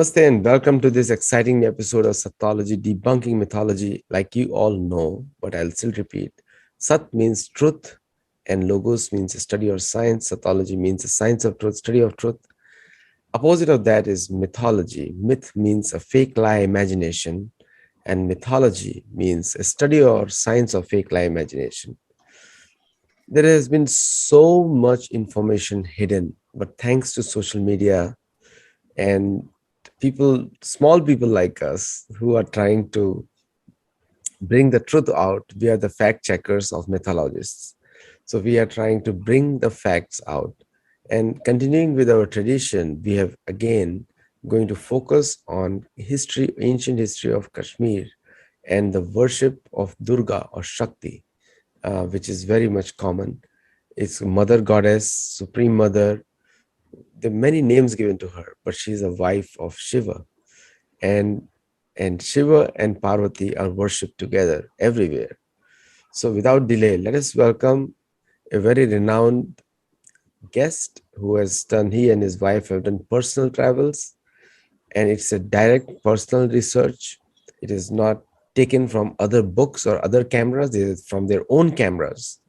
Namaste and welcome to this exciting episode of Sattology, debunking mythology. Like you all know, but I'll still repeat. Sat means truth, and logos means study or science. Sattology means the science of truth, study of truth. Opposite of that is mythology. Myth means a fake lie imagination, and mythology means a study or science of fake lie imagination. There has been so much information hidden, but thanks to social media and small people like us who are trying to bring the truth out, we are the fact checkers of mythologists. So we are trying to bring the facts out. And continuing with our tradition, we have again going to focus on history, ancient history of Kashmir and the worship of Durga or Shakti, which is very much common. It's mother goddess, supreme mother. There are many names given to her, but she's a wife of Shiva. And Shiva and Parvati are worshipped together everywhere. So without delay, let us welcome a very renowned guest who has done, he and his wife have done personal travels, and it's a direct personal research. It is not taken from other books or other cameras, it is from their own cameras.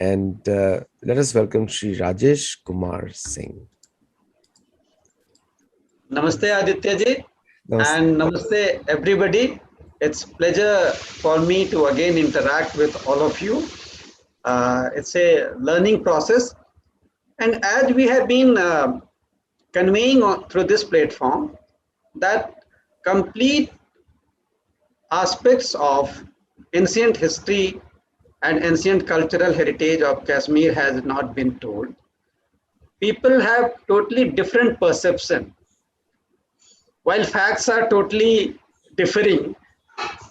And let us welcome Sri Rajesh Kumar Singh. Namaste Aditya ji Namaste. and namaste everybody. It's pleasure for me to again interact with all of you. It's a learning process, and as we have been conveying through this platform, that complete aspects of ancient history and ancient cultural heritage of Kashmir has not been told. People have totally different perception, while facts are totally differing.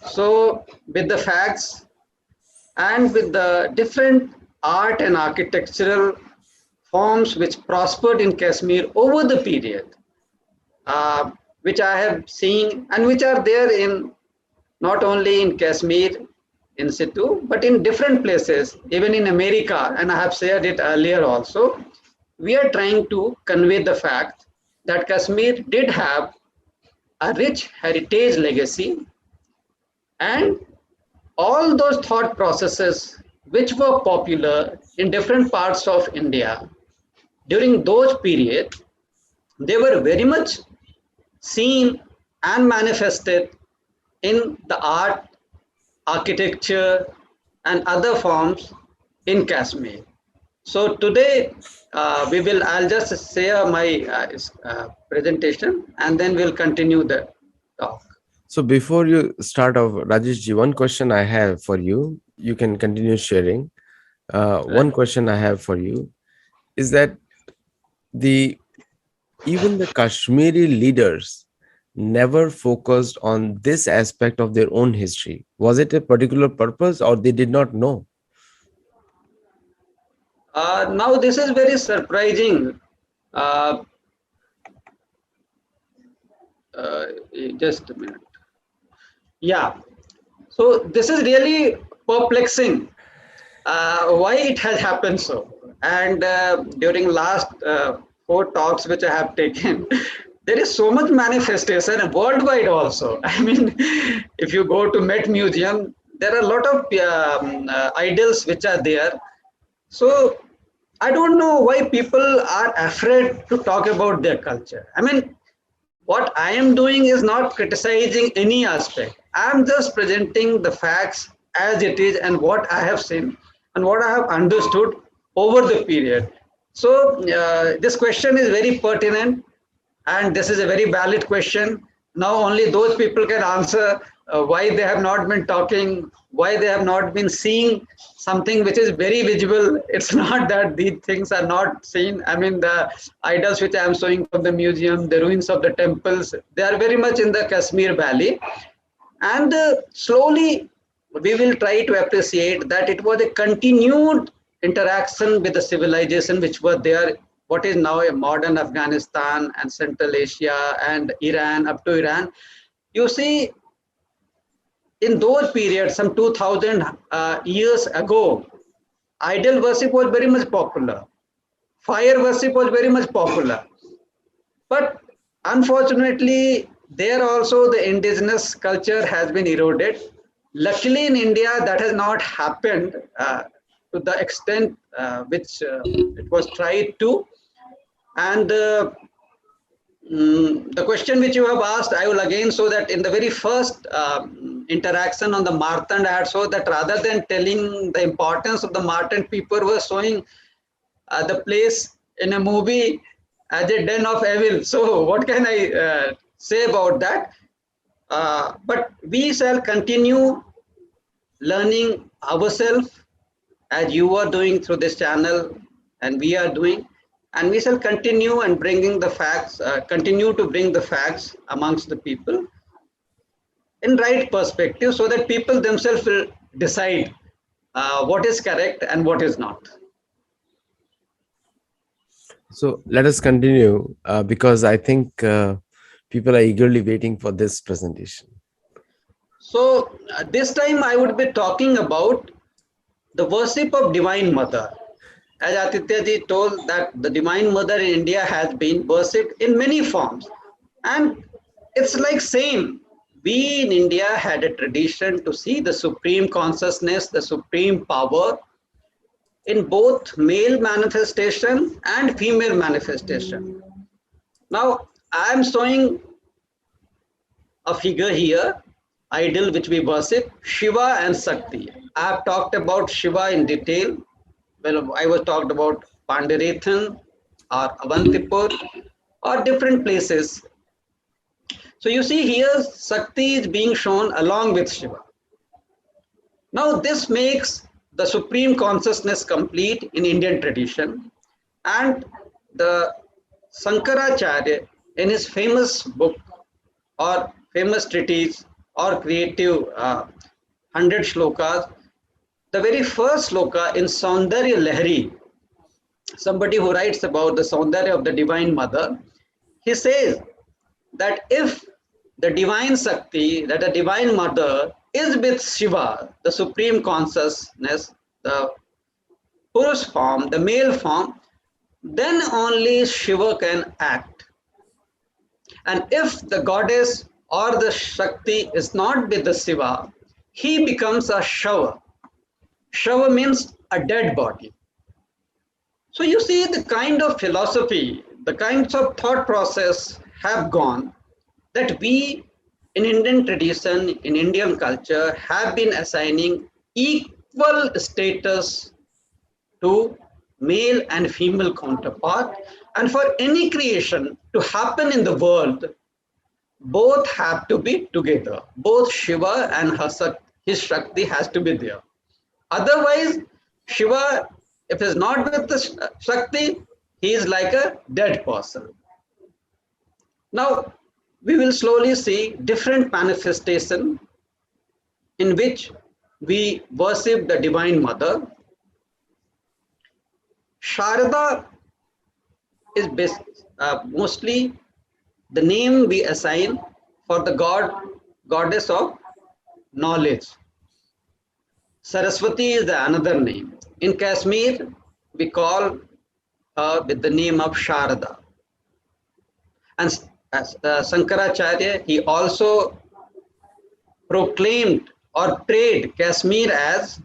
So with the facts and with the different art and architectural forms which prospered in Kashmir over the period, which I have seen and which are there in not only in Kashmir in situ, but in different places, even in America, and I have said it earlier also, we are trying to convey the fact that Kashmir did have a rich heritage legacy, and all those thought processes which were popular in different parts of India during those periods, they were very much seen and manifested in the art, architecture, and other forms in Kashmir. So today I'll just share my presentation and then we'll continue the talk. So before you start off, Rajesh ji, one question I have for you. You can continue sharing. One question I have for you is that the even the Kashmiri leaders never focused on this aspect of their own history. Was it a particular purpose, or they did not know? Now this is very surprising. Uh, uh, just a minute. Yeah. So this is really perplexing. Why it has happened so? And during last 4 talks which I have taken, there is so much manifestation worldwide also. I mean, if you go to Met Museum, there are a lot of idols which are there. So I don't know why people are afraid to talk about their culture. I mean, what I am doing is not criticizing any aspect. I am just presenting the facts as it is and what I have seen and what I have understood over the period. So this question is very pertinent and this is a very valid question. Now only those people can answer why they have not been talking, why they have not been seeing something which is very visible. It's not that these things are not seen. I mean, the idols which I am showing from the museum, the ruins of the temples, they are very much in the Kashmir Valley. And slowly we will try to appreciate that it was a continued interaction with the civilization which were there, what is now a modern Afghanistan and Central Asia and Iran, up to Iran. You see, in those periods, some 2000 years ago, idol worship was very much popular. Fire worship was very much popular. But Unfortunately, there also the indigenous culture has been eroded. Luckily, in India, that has not happened to the extent which it was tried to. And the question which you have asked, I will again show that in the very first interaction on the Martand, I had shown that rather than telling the importance of the Martand, people were showing the place in a movie as a den of evil. So, what can I say about that? But we shall continue learning ourselves as you are doing through this channel, and we are doing, and we shall continue and bringing the facts, continue to bring the facts amongst the people in right perspective, so that people themselves will decide what is correct and what is not. So let us continue because I think people are eagerly waiting for this presentation. So this time I would be talking about the worship of Divine Mother. As Aditya ji told that the Divine Mother in India has been worshipped in many forms. And it's like same. We in India had a tradition to see the supreme consciousness, the supreme power in both male manifestation and female manifestation. Now, I am showing a figure here, idol which we worship, Shiva and Shakti. I have talked about Shiva in detail. Well, I was talked about Pandarethan or Avantipur or different places. So you see here, Shakti is being shown along with Shiva. Now this makes the supreme consciousness complete in Indian tradition, and the Sankaracharya in his famous book or famous treatise or creative 100 shlokas, the very first shloka in Saundarya Lahari, somebody who writes about the Saundarya of the Divine Mother, he says that if the divine Shakti, that the divine mother is with Shiva, the supreme consciousness, the Purush form, the male form, then only Shiva can act. And if the goddess or the Shakti is not with the Shiva, he becomes a Shava. Shava means a dead body. So you see the kind of philosophy, the kinds of thought process have gone that we in Indian tradition, in Indian culture, have been assigning equal status to male and female counterpart. And for any creation to happen in the world, both have to be together. Both Shiva and his Shakti has to be there. Otherwise, Shiva, if he's not with the Shakti, he is like a dead person. Now, we will slowly see different manifestation in which we worship the Divine Mother. Sharada is mostly the name we assign for the goddess of knowledge. Saraswati is the another name. In Kashmir, we call her with the name of Sharada. And as Sankaracharya, he also proclaimed or prayed Kashmir as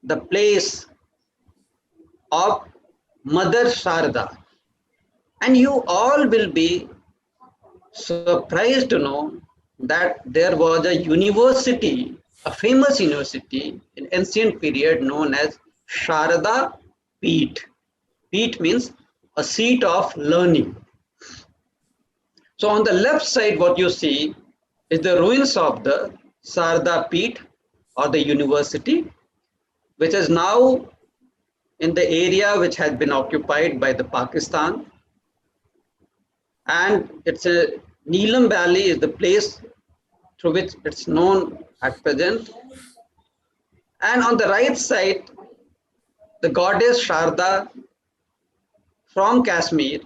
the place of Mother Sharda. And you all will be surprised to know that there was a university, a famous university in ancient period known as Sharada Peeth. Peeth means a seat of learning. So on the left side, what you see is the ruins of the Sharda Peeth or the university, which is now in the area which has been occupied by the Pakistan. And it's a Neelam Valley is the place through which it's known at present. And on the right side, the goddess Sharda from Kashmir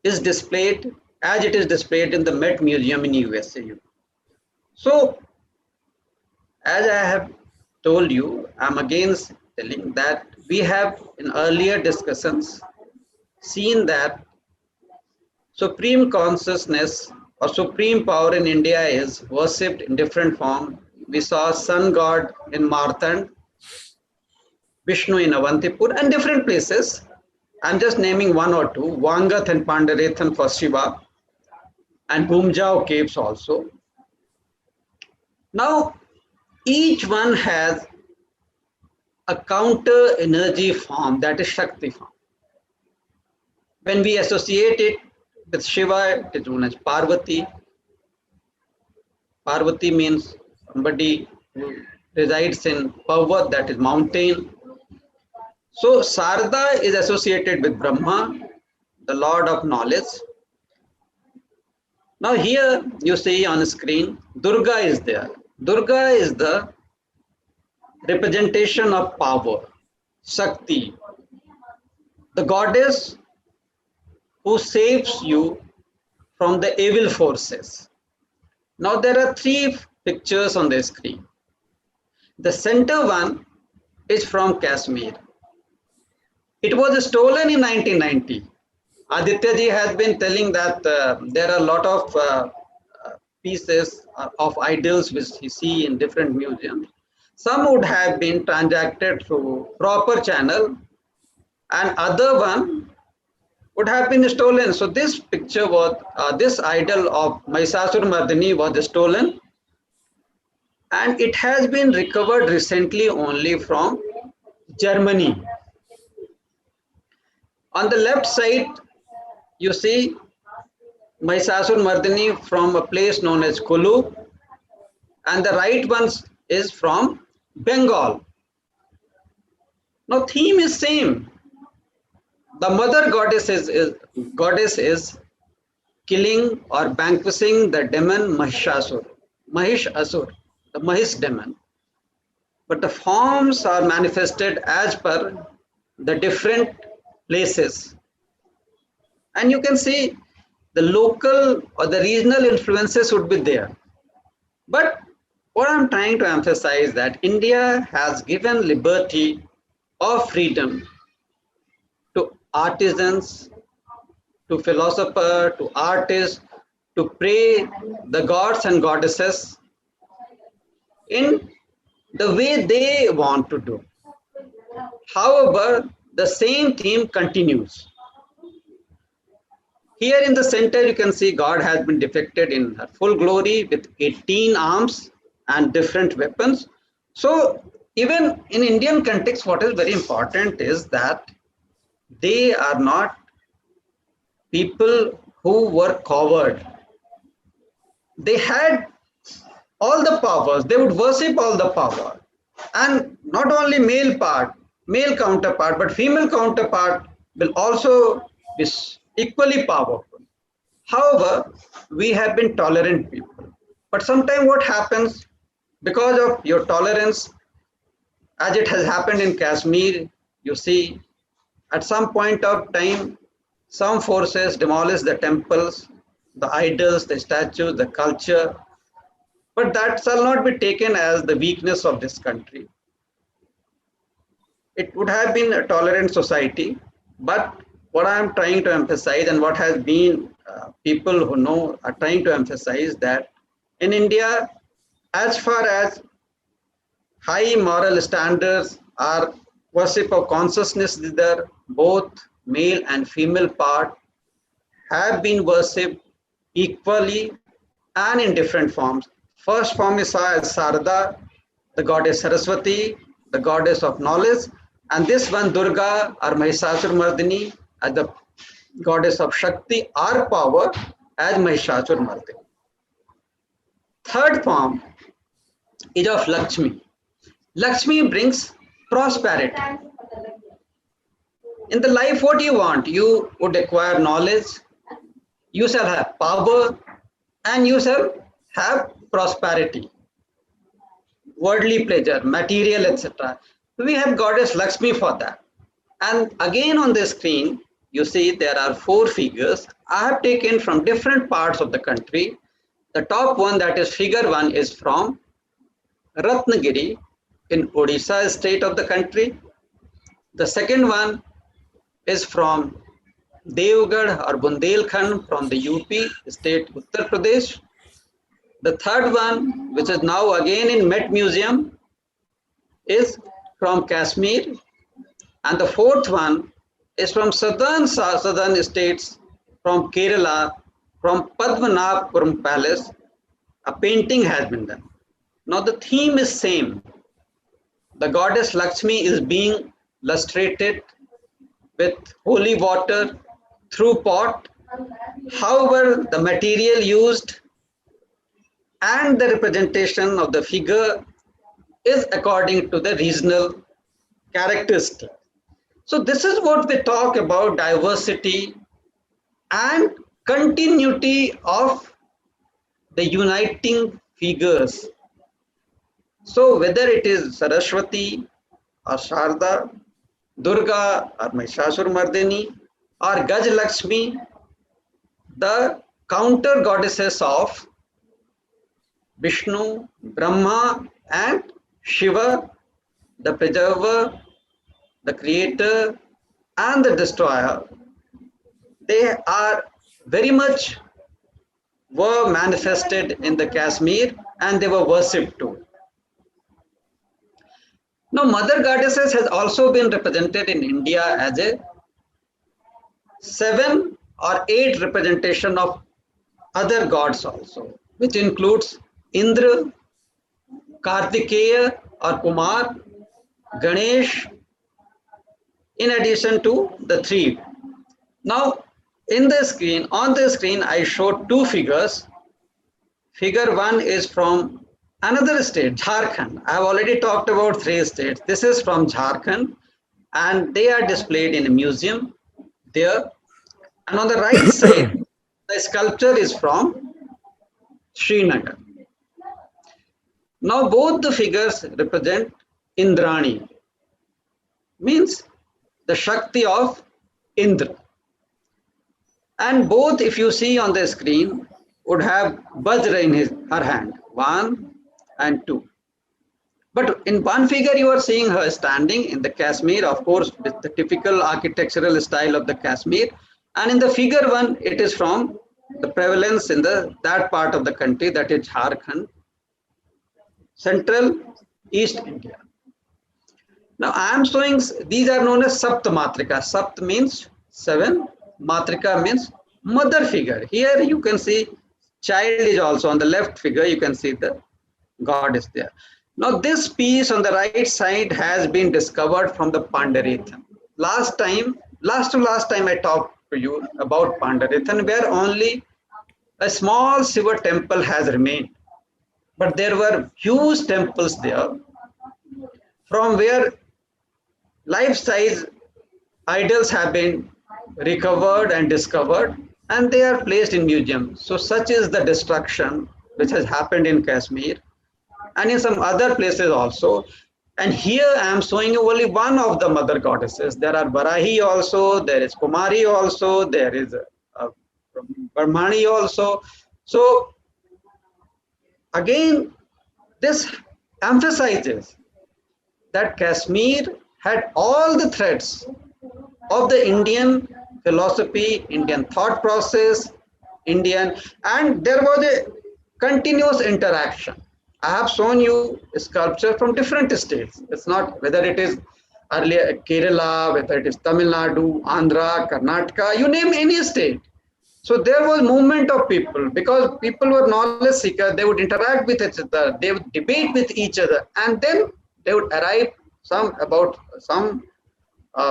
is displayed as it is displayed in the Met Museum in USA. So, as I have told you, I'm again telling that we have in earlier discussions seen that Supreme consciousness or supreme power in India is worshipped in different form. We saw sun god in Marthand, Vishnu in Avantipur and different places. I'm just naming one or two, Vangath and Pandarethan for Shiva and Bhumjao caves also. Now, each one has a counter energy form, that is Shakti form. When we associate it with Shiva, it is known as Parvati. Parvati means somebody who resides in Parvat, that is mountain. So Sarada is associated with Brahma, the Lord of knowledge. Now here you see on the screen, Durga is there. Durga is the representation of power, Shakti, the goddess who saves you from the evil forces. Now there are three pictures on the screen. The center one is from Kashmir. It was stolen in 1990. Aditya ji has been telling that there are a lot of pieces of idols which you see in different museums. Some would have been transacted through proper channel and other one would have been stolen. So this picture was, this idol of Mahishasur Mardini was stolen and it has been recovered recently only from Germany. On the left side, you see Mahishasur Mardini from a place known as Kulu, and the right one is from Bengal. Now theme is same. The mother goddess is killing or vanquishing the demon Mahishasur, the Mahish demon. But the forms are manifested as per the different places. And you can see the local or the regional influences would be there. But what I'm trying to emphasize that India has given liberty or freedom to artisans, to philosophers, to artists, to pray the gods and goddesses in the way they want to do. However, the same theme continues. Here in the center, you can see God has been depicted in her full glory with 18 arms and different weapons. So even in Indian context, what is very important is that they are not people who were coward. They had all the powers. They would worship all the power. And not only male counterpart, but female counterpart will also be equally powerful. However, we have been tolerant people. But sometimes what happens, because of your tolerance, as it has happened in Kashmir, you see, at some point of time, some forces demolish the temples, the idols, the statues, the culture. But that shall not be taken as the weakness of this country. It would have been a tolerant society, but what I am trying to emphasize and what has been people who know are trying to emphasize that in India, as far as high moral standards are worship of consciousness is there, both male and female part have been worshipped equally and in different forms. First form is as Sarada, the goddess Saraswati, the goddess of knowledge, and this one Durga or Mahishasur Mardini as the goddess of Shakti or power as Mahishasur Mardini. Third form is of Lakshmi. Lakshmi brings prosperity. In the life, what you want? You would acquire knowledge, you shall have power, and you shall have prosperity, worldly pleasure, material, etc. We have goddess Lakshmi for that. And again on the screen, you see there are four figures I have taken from different parts of the country. The top one, that is figure one, is from Ratnagiri in Odisha state of the country. The second one is from Devgarh or Bundelkhand from the UP state Uttar Pradesh. The third one, which is now again in Met Museum, is from Kashmir, and the fourth one is from southern states, from Kerala, from Padmanabhapuram Palace. A painting has been done. Now the theme is same. The goddess Lakshmi is being lustrated with holy water through pot. However, the material used and the representation of the figure is according to the regional characteristic. So this is what we talk about diversity and continuity of the uniting figures. So whether it is Saraswati or Sharda, Durga or Mahishasur Mardini or Gaj Lakshmi, the counter goddesses of Vishnu, Brahma and Shiva, the preserver, the creator and the destroyer, they are very much were manifested in the Kashmir and they were worshipped too. Now mother goddesses has also been represented in India as a 7 or 8 representation of other gods also, which includes Indra, Kartikeya or Kumar, Ganesh, in addition to the 3. Now on the screen I showed 2 figures. Figure 1 is from another state, Jharkhand. I have already talked about 3 states. This is from Jharkhand and they are displayed in a museum there. And on the right side, the sculpture is from Srinagar. Now both the figures represent Indrani, means the Shakti of Indra. And both, if you see on the screen, would have Vajra in her hand, 1 and 2. But in one figure, you are seeing her standing in the Kashmir, of course, with the typical architectural style of the Kashmir. And in the figure 1, it is from the prevalence in that part of the country, that is Jharkhand, central East India. Now I am showing these are known as Sapt Matrika. Sapt means 7, Matrika means mother figure. Here you can see child is also on the left figure, you can see the god is there. Now this piece on the right side has been discovered from the Pandarithan. Last time I talked to you about Pandarithan, where only a small Shiva temple has remained. But there were huge temples there from where life-size idols have been recovered and discovered, and they are placed in museums. So such is the destruction which has happened in Kashmir and in some other places also. And here I am showing you only one of the mother goddesses. There are Varahi also, there is Kumari also, there is Brahmani also. So again, this emphasizes that Kashmir had all the threads of the Indian philosophy, Indian thought process, and there was a continuous interaction. I have shown you sculpture from different states. It's not whether it is earlier Kerala, whether it is Tamil Nadu, Andhra, Karnataka, you name any state. So there was movement of people because people were knowledge seekers. They would interact with each other, they would debate with each other, and then they would arrive about some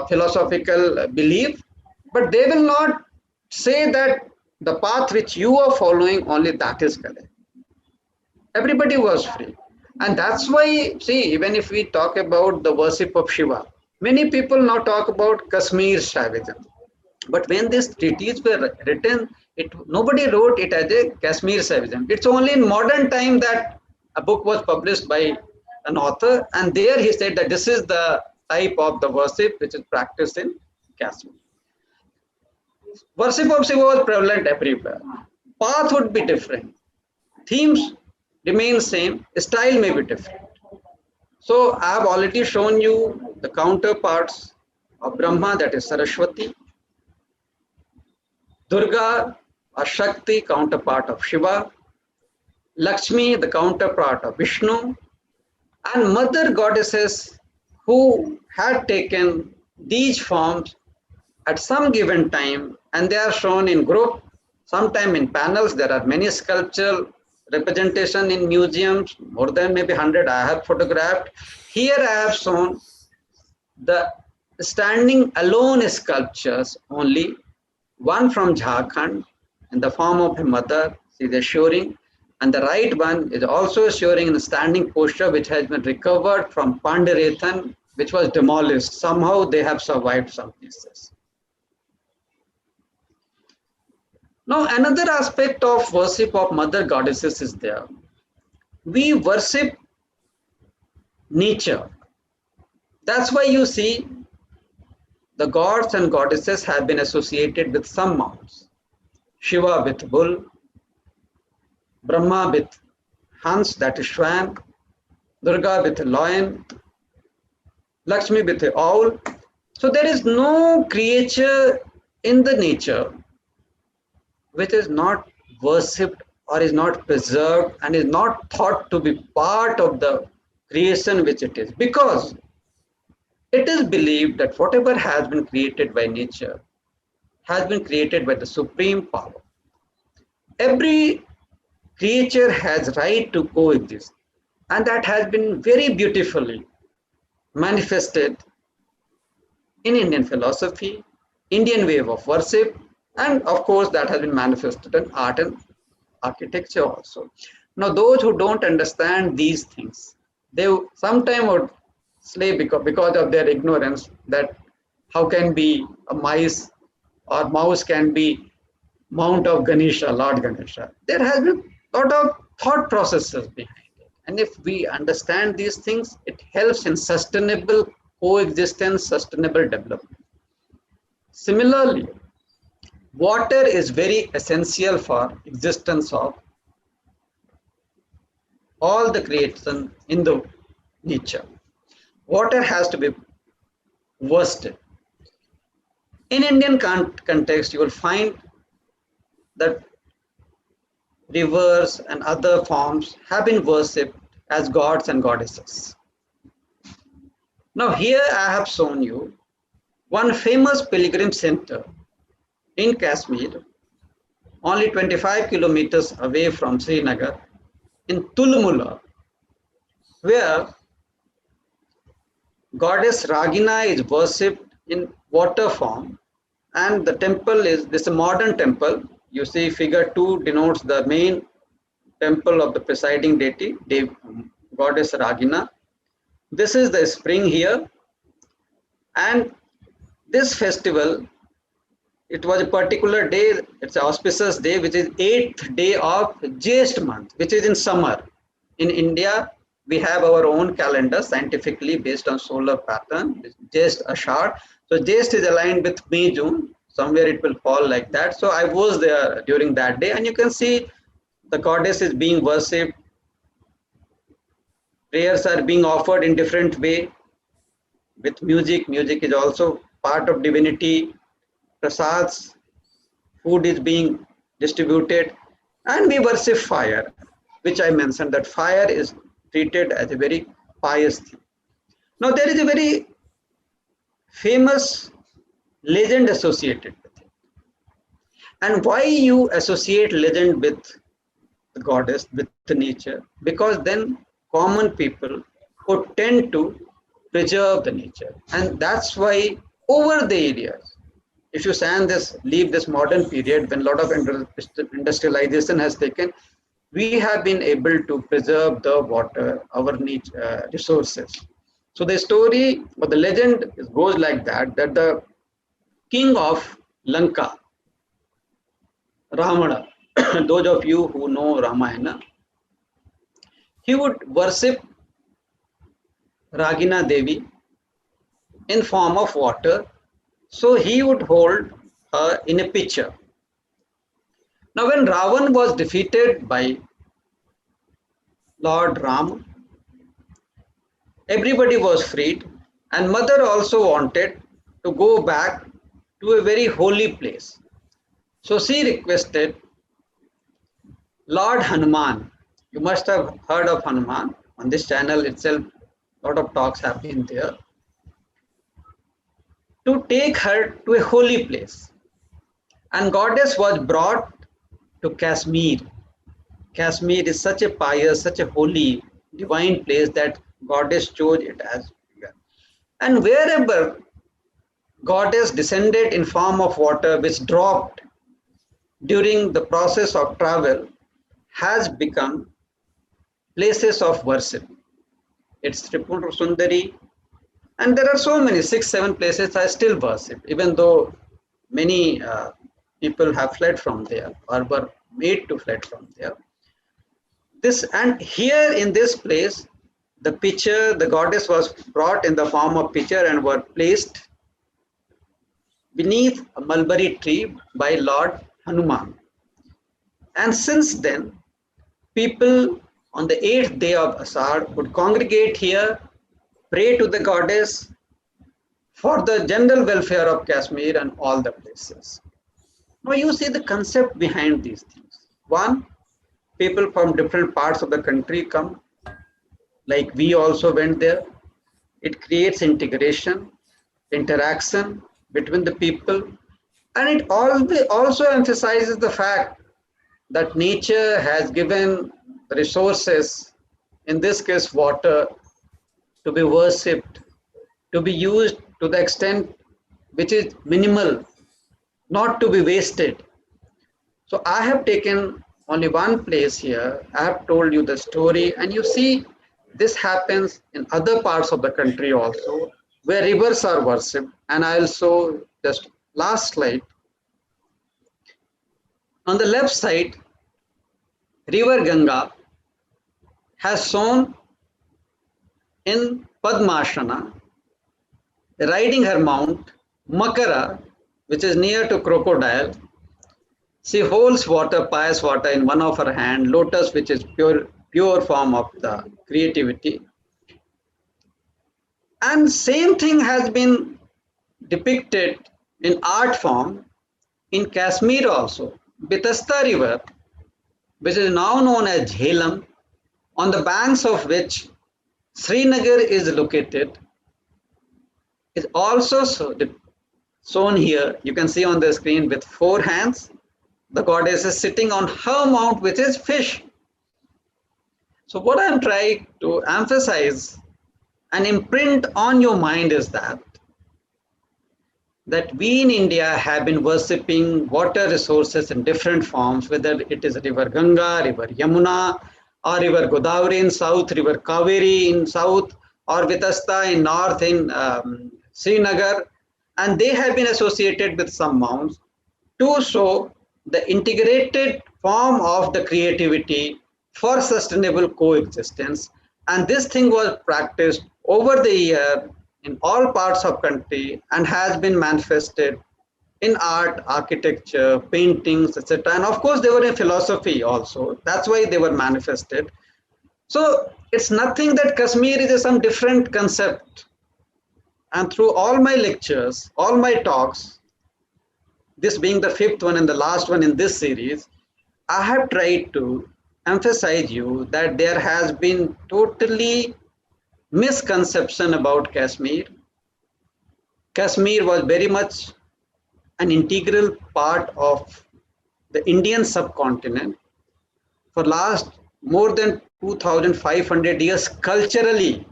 philosophical belief, but they will not say that the path which you are following only that is correct. Everybody was free, and that's why, see, even if we talk about the worship of Shiva, many people now talk about Kashmir Shaivism. But when these treaties were written, nobody wrote it as a Kashmir Shaivism. It's only in modern time that a book was published by an author, and there he said that this is the type of the worship which is practiced in Kashmir. Worship of Shiva was prevalent everywhere. Path would be different. Themes remain same. Style may be different. So I have already shown you the counterparts of Brahma, that is Saraswati. Durga, a Shakti counterpart of Shiva, Lakshmi, the counterpart of Vishnu, and mother goddesses who had taken these forms at some given time, and they are shown in group, sometime in panels. There are many sculptural representation in museums, more than maybe 100 I have photographed. Here I have shown the standing alone sculptures only, one from Jharkhand in the form of a mother, she is assuring, and the right one is also assuring in the standing posture, which has been recovered from Pandarethan, which was demolished. Somehow they have survived some pieces. Now, another aspect of worship of mother goddesses is there. We worship nature. That's why you see the gods and goddesses have been associated with some mounts. Shiva with bull, Brahma with Hans, that is swan, Durga with a lion, Lakshmi with a owl. So there is no creature in the nature which is not worshipped or is not preserved and is not thought to be part of the creation which it is. Because it is believed that whatever has been created by nature has been created by the supreme power. Every creature has right to coexist, and that has been very beautifully manifested in Indian philosophy, Indian way of worship, and of course that has been manifested in art and architecture also. Now those who don't understand these things, they sometimes would slay because of their ignorance that how can be a mice or mouse can be mount of Ganesha, Lord Ganesha. There has been a lot of thought processes behind it. And if we understand these things, it helps in sustainable coexistence, sustainable development. Similarly, water is very essential for existence of all the creation in the nature. Water has to be worshipped. In Indian context, you will find that rivers and other forms have been worshipped as gods and goddesses. Now here I have shown you one famous pilgrim center in Kashmir, only 25 kilometers away from Srinagar, in Tulmula, where goddess Ragina is worshipped in water form, and the temple is this modern temple. You see figure 2 denotes the main temple of the presiding deity, goddess Ragina. This is the spring here, and this festival, it was a particular day, it's an auspicious day, which is 8th day of Jyesht month, which is in summer. In India, we have our own calendar scientifically based on solar pattern, Jyesht Ashar. So Jyesht is aligned with May, June, somewhere it will fall like that. So I was there during that day, and you can see the goddess is being worshipped. Prayers are being offered in different way with music. Music is also part of divinity. Prasads, food is being distributed, and we worship fire, which I mentioned that fire is treated as a very pious thing. Now there is a very famous legend associated with it. And why you associate legend with the goddess, with the nature? Because then common people would tend to preserve the nature. And that's why over the years, if you leave this modern period when a lot of industrialization has taken, we have been able to preserve the water, our resources. So the story or the legend goes like that the king of Lanka, Ramana, those of you who know Ramayana, he would worship Ragina Devi in form of water. So he would hold her in a pitcher. Now when Ravan was defeated by Lord Ram, everybody was freed, and mother also wanted to go back to a very holy place. So she requested Lord Hanuman. You must have heard of Hanuman. On this channel itself, a lot of talks have been there. To take her to a holy place. And goddess was brought to Kashmir. Kashmir is such a pious, such a holy, divine place that goddess chose it as. And wherever goddess descended in form of water which dropped during the process of travel has become places of worship. It's Tripura Sundari, and there are so many 6, 7 places I still worship, even though many people have fled from there or were made to fled from there. This and here in this place, the pitcher, the goddess was brought in the form of pitcher and were placed beneath a mulberry tree by Lord Hanuman. And since then, people on the 8th day of Asad would congregate here, pray to the goddess for the general welfare of Kashmir and all the places. Now you see the concept behind these things. One, people from different parts of the country come, like we also went there. It creates integration, interaction between the people, and it also emphasizes the fact that nature has given the resources, in this case water, to be worshipped, to be used to the extent which is minimal, not to be wasted. So I have taken only one place here. I have told you the story, and you see this happens in other parts of the country also, where rivers are worshipped. And I'll show just last slide. On the left side, River Ganga has shown in Padmashana, riding her mount, Makara, which is near to crocodile. She holds water, pious water in one of her hand, lotus, which is pure form of the creativity. And same thing has been depicted in art form in Kashmir also. Bitasta River, which is now known as Jhelum, on the banks of which Srinagar is located, is also shown here. You can see on the screen with 4 hands. The goddess is sitting on her mount, which is fish. So what I'm trying to emphasize and imprint on your mind is that we in India have been worshipping water resources in different forms, whether it is river Ganga, river Yamuna, or river Godavari in south, river Kaveri in south, or Vitasta in north in Srinagar, and they have been associated with some mounds to show the integrated form of the creativity for sustainable coexistence. And this thing was practiced over the year in all parts of country and has been manifested in art, architecture, paintings, etc. And of course, they were in philosophy also. That's why they were manifested. So it's nothing that Kashmir is some different concept. And through all my lectures, all my talks, this being the 5th one and the last one in this series, I have tried to emphasize you that there has been totally misconception about Kashmir. Kashmir was very much an integral part of the Indian subcontinent for last more than 2,500 years culturally.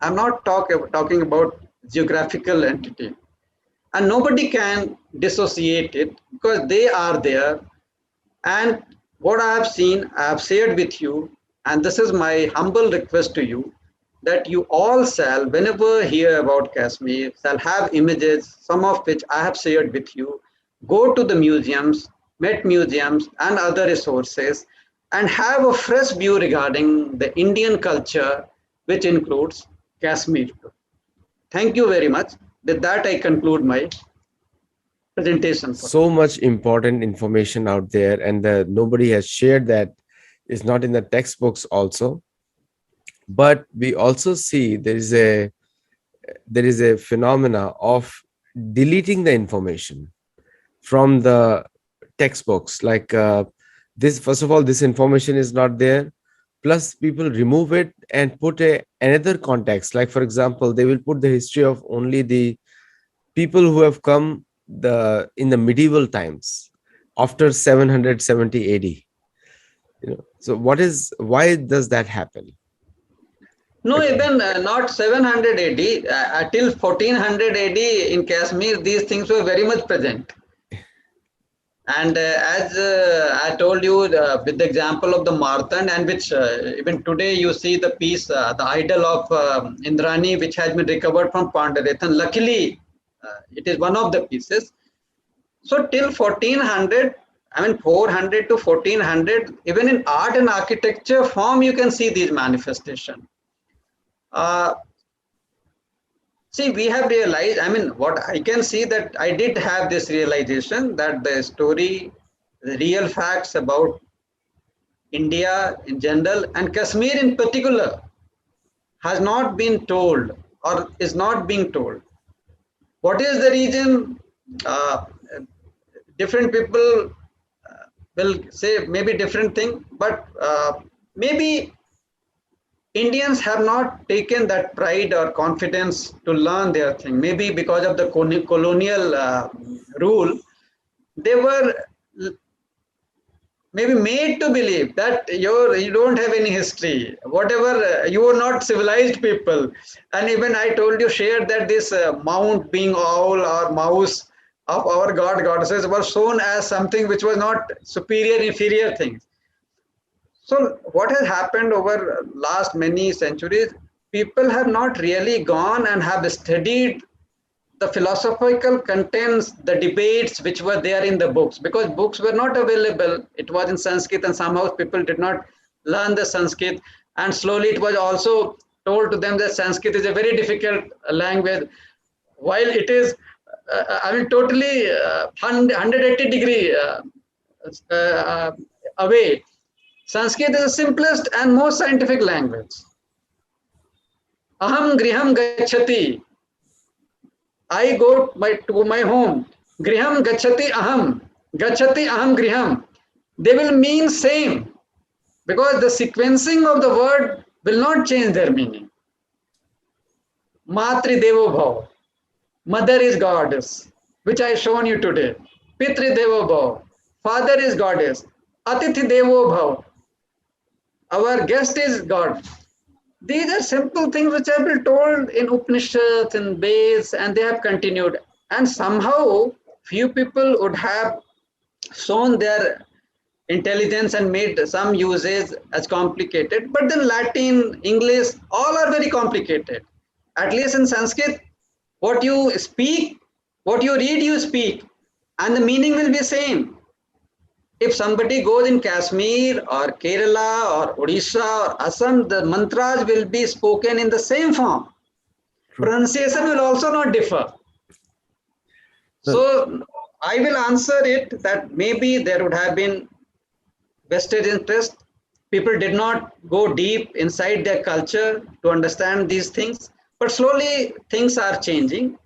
I'm not talking about geographical entity. And nobody can dissociate it because they are there. And what I have seen, I have shared with you, and this is my humble request to you, that you all shall, whenever hear about Kashmir, shall have images, some of which I have shared with you, go to the museums, Met museums and other resources, and have a fresh view regarding the Indian culture, which includes Kashmir. Thank you very much. With that, I conclude my presentation. So much important information out there, and nobody has shared that. Is not in the textbooks also. But we also see there is a phenomena of deleting the information from the textbooks. Like this, first of all, this information is not there. Plus, people remove it and put another context. Like, for example, they will put the history of only the people who have come the in the medieval times after 770 AD. So what is why does that happen? No, According- even not 700 AD, till 1400 AD in Kashmir, these things were very much present. And as I told you, with the example of the Martand, and which even today you see the piece, the idol of Indrani, which has been recovered from Pandarethan. Luckily, it is one of the pieces. So till 1400, I mean 400 to 1400, even in art and architecture form, you can see these manifestations. Uh, See, we have realized, I mean, what I can see that I did have this realization that the story, the real facts about India in general and Kashmir in particular has not been told or is not being told. What is the reason? Uh, Different people will say maybe different thing, but maybe Indians have not taken that pride or confidence to learn their thing. Maybe because of the colonial rule, they were maybe made to believe that you don't have any history. Whatever you are not civilized people. And even I told you shared that this mount being owl or mouse of our god goddesses was shown as something which was not superior inferior things. So what has happened over last many centuries, people have not really gone and have studied the philosophical contents, the debates which were there in the books, because books were not available. It was in Sanskrit and somehow people did not learn the Sanskrit. And slowly it was also told to them that Sanskrit is a very difficult language, while it is, I mean, totally 180 degree uh, away. Sanskrit is the simplest and most scientific language. Aham griham gachati. I go to my home. Griham gachati aham. Gachati aham griham. They will mean same because the sequencing of the word will not change their meaning. Matri devo bhav. Mother is goddess, which I shown you today. Pitri devo bhav. Father is goddess. Atithi devo bhav. Our guest is God. These are simple things which have been told in Upanishads and Veds, and they have continued. And somehow, few people would have shown their intelligence and made some uses as complicated. But then Latin, English, all are very complicated. At least in Sanskrit, what you speak, what you read, you speak, and the meaning will be same. If somebody goes in Kashmir or Kerala or Odisha or Assam, the mantras will be spoken in the same form. True. Pronunciation will also not differ. No, So I will answer it that maybe there would have been vested interest. People did not go deep inside their culture to understand these things. But slowly things are changing.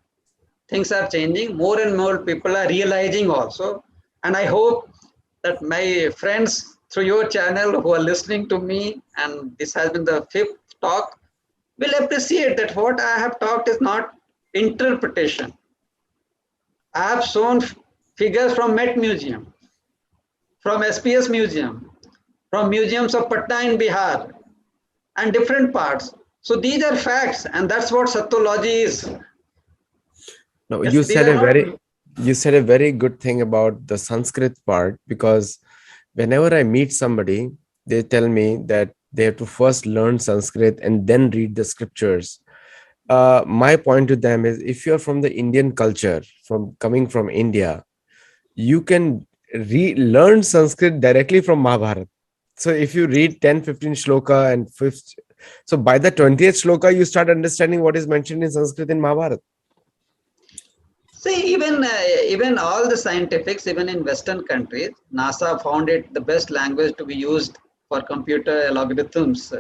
Things are changing. More and more people are realizing also. And I hope that my friends through your channel who are listening to me, and this has been the fifth talk, will appreciate that what I have talked is not interpretation. I have shown figures from Met Museum, from SPS Museum, from museums of Patna in Bihar, and different parts. So these are facts, and that's what Sattology is. no, Yes, these are not. you said a very good thing about the Sanskrit part, because whenever I meet somebody, they tell me that they have to first learn Sanskrit and then read the scriptures. My point to them is, if you're from the Indian culture, from coming from India, you can learn Sanskrit directly from Mahabharata. So if you read 10, 15 shloka and fifth, so by the 20th shloka, you start understanding what is mentioned in Sanskrit in Mahabharata. See, even all the scientifics, even in Western countries, NASA found it the best language to be used for computer algorithms.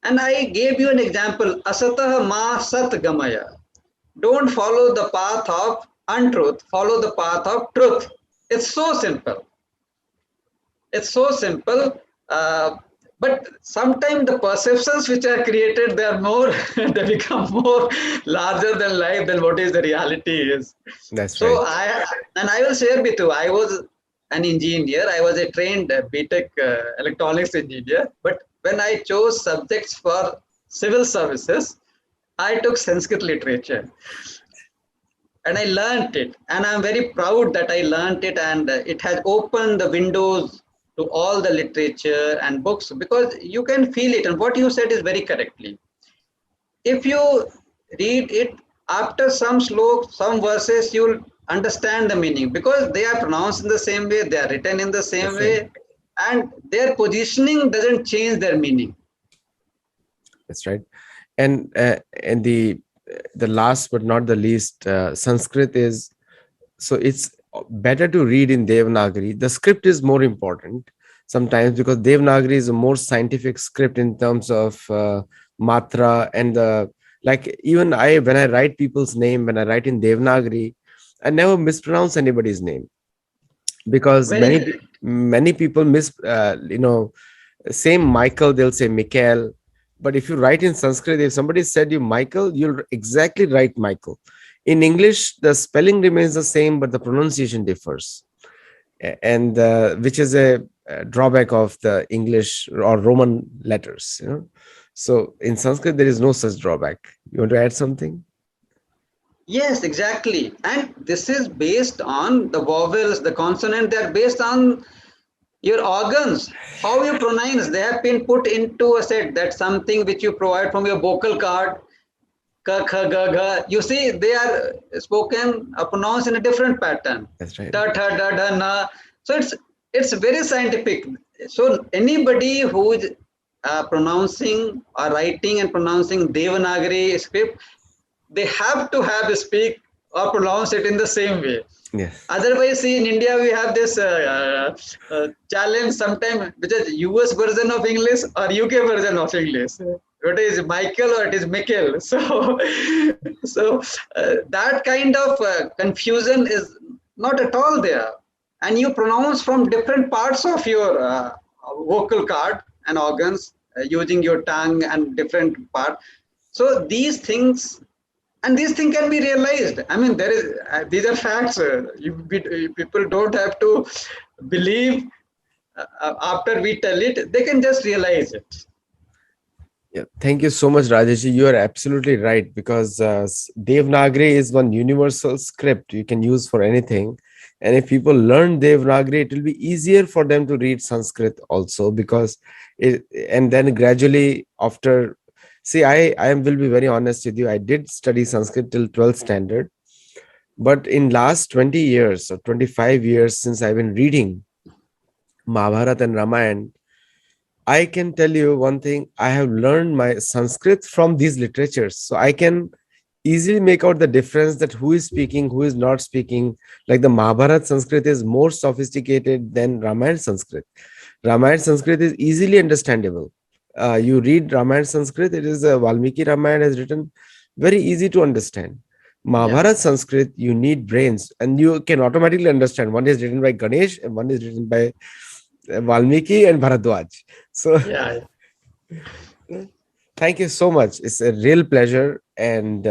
And I gave you an example, asatah ma sat gamaya. Don't follow the path of untruth, follow the path of truth. It's so simple. It's so simple. Uh, but sometimes the perceptions which are created, they are more, they become more larger than life than what is the reality is. That's So right. I will share with you, I was an engineer. I was a trained BTech electronics engineer. But when I chose subjects for civil services, I took Sanskrit literature and I learned it. And I'm very proud that I learned it, and it has opened the windows to all the literature and books because you can feel it. And what you said is very correctly. If you read it after some slow, some verses, you'll understand the meaning because they are pronounced in the same way, they are written in the same That's right. way, and their positioning doesn't change their meaning. That's right. And the last but not the least, Sanskrit is, so it's better to read in Devanagari. The script is more important sometimes because Devanagari is a more scientific script in terms of matra and the, like, even I, when I write people's name, when I write in Devanagari, I never mispronounce anybody's name because Very many people same Michael, they'll say Mikhail. But if you write in Sanskrit, if somebody said you Michael, you'll exactly write Michael. In English, the spelling remains the same, but the pronunciation differs, and which is a drawback of the English or Roman letters. So in Sanskrit, there is no such drawback. You want to add something? Yes, exactly. And this is based on the vowels, the consonant, they're based on your organs, how you pronounce. They have been put into a set. That's something which you provide from your vocal cord. Ka, kha, ga, ga. You see, they are spoken, pronounced in a different pattern. That's right. Ta, tha, da, da, na. So it's very scientific. So anybody who is pronouncing or writing and pronouncing Devanagari script, they have to have speak or pronounce it in the same way. Yes. Otherwise, see, in India, we have this challenge sometimes, which is US version of English or UK version of English. It is Michael or it is Mikkel. So that kind of confusion is not at all there. And you pronounce from different parts of your vocal cord and organs using your tongue and different part. So these things can be realized. I mean, there is these are facts. People don't have to believe after we tell it. They can just realize it. Yeah, thank you so much, Rajesh. You are absolutely right because Devanagari is one universal script you can use for anything. And if people learn Devanagari, it will be easier for them to read Sanskrit also because and then gradually after, see, I will be very honest with you. I did study Sanskrit till 12th standard, but in last 20 years or 25 years since I've been reading Mahabharata and Ramayana, I can tell you one thing. I have learned my Sanskrit from these literatures. So I can easily make out the difference that who is speaking, who is not speaking. Like the Mahabharata Sanskrit is more sophisticated than Ramayana Sanskrit. Ramayana Sanskrit is easily understandable. You read Ramayana Sanskrit, it is Valmiki Ramayana has written very easy to understand. Yeah, Mahabharata Sanskrit, you need brains and you can automatically understand. One is written by Ganesh and one is written by Valmiki and Bharadwaj. So yeah. thank you so much. It's a real pleasure, and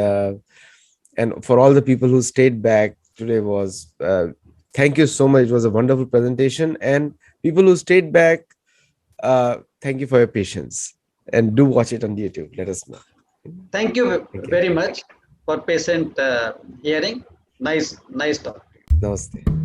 for all the people who stayed back today was thank you so much. It was a wonderful presentation, and people who stayed back, thank you for your patience, and do watch it on YouTube. Let us know. Thank you Thank you. very much for patient hearing. Nice talk. Namaste.